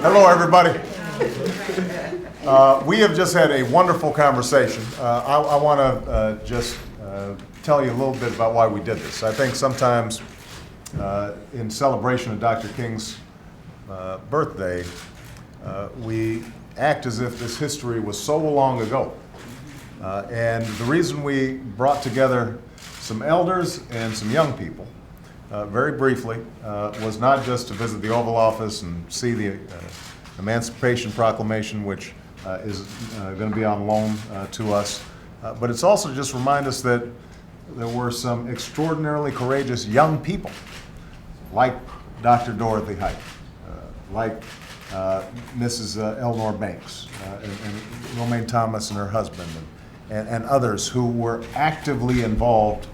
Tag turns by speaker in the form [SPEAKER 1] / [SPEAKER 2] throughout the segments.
[SPEAKER 1] Hello, everybody. We have just had a wonderful conversation. I want to just tell you a little bit about why we did this. I think sometimes in celebration of Dr. King's birthday, we act as if this history was so long ago. And the reason we brought together some elders and some young people, very briefly, was not just to visit the Oval Office and see the Emancipation Proclamation, which is going to be on loan to us, but it's also just remind us that there were some extraordinarily courageous young people, like Dr. Dorothy Height, like Mrs. Eleanor Banks, and Romaine Thomas and her husband, and others who were actively involved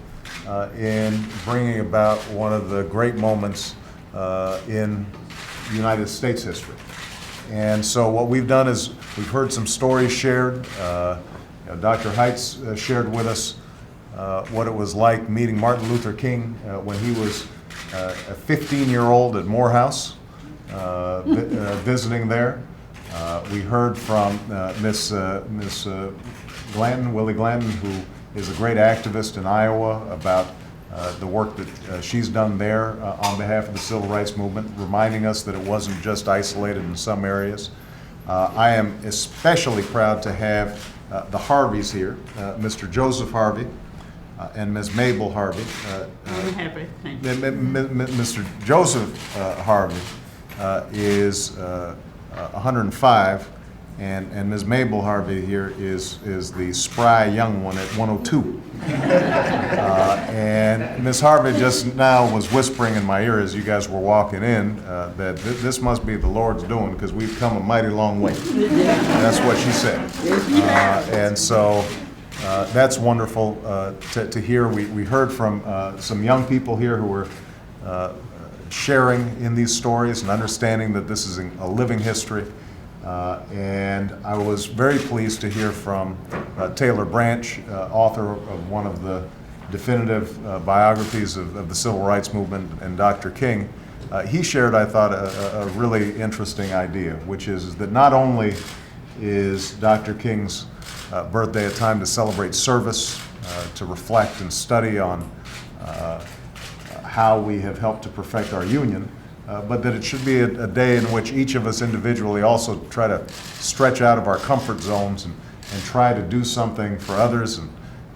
[SPEAKER 1] in bringing about one of the great moments in United States history. And so what we've done is we've heard some stories shared. Dr. Heights shared with us what it was like meeting Martin Luther King when he was a 15-year-old at Morehouse, visiting there. We heard from Miss Glanton, Willie Glanton, who is a great activist in Iowa about the work that she's done there on behalf of the Civil Rights Movement, reminding us that it wasn't just isolated in some areas. I am especially proud to have the Harveys here, Mr. Joseph Harvey and Ms. Mabel Harvey. Mr. Joseph Harvey is 105, and Ms. Mabel Harvey here is the spry young one at 102. And Ms. Harvey just now was whispering in my ear as you guys were walking in that this must be the Lord's doing because we've come a mighty long way. That's what she said. And so that's wonderful to hear. We heard from some young people here who were sharing in these stories and understanding that this is a living history. And I was very pleased to hear from Taylor Branch, author of one of the definitive biographies of the Civil Rights Movement and Dr. King. He shared, I thought, a really interesting idea, which is that not only is Dr. King's birthday a time to celebrate service, to reflect and study on how we have helped to perfect our union, but that it should be a day in which each of us individually also try to stretch out of our comfort zones and try to do something for others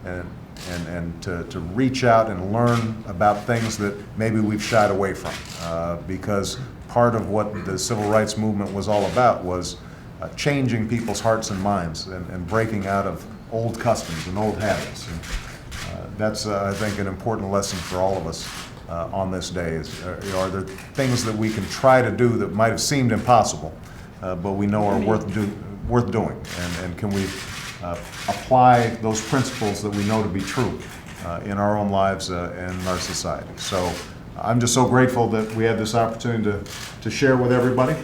[SPEAKER 1] and to reach out and learn about things that maybe we've shied away from. Because part of what the Civil Rights Movement was all about was changing people's hearts and minds and breaking out of old customs and old habits. And that's, I think, an important lesson for all of us. On this day are there things that we can try to do that might have seemed impossible, but we know are worth doing, and can we apply those principles that we know to be true in our own lives and in our society. So I'm just so grateful that we had this opportunity to share with everybody,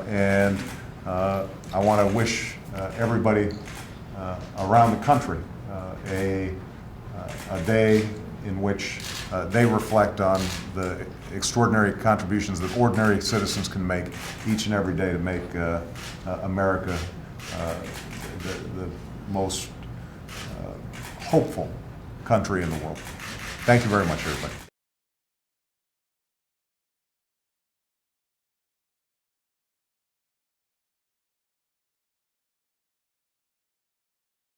[SPEAKER 1] and I want to wish everybody around the country a day in which they reflect on the extraordinary contributions that ordinary citizens can make each and every day to make America the most hopeful country in the world. Thank you very much, everybody.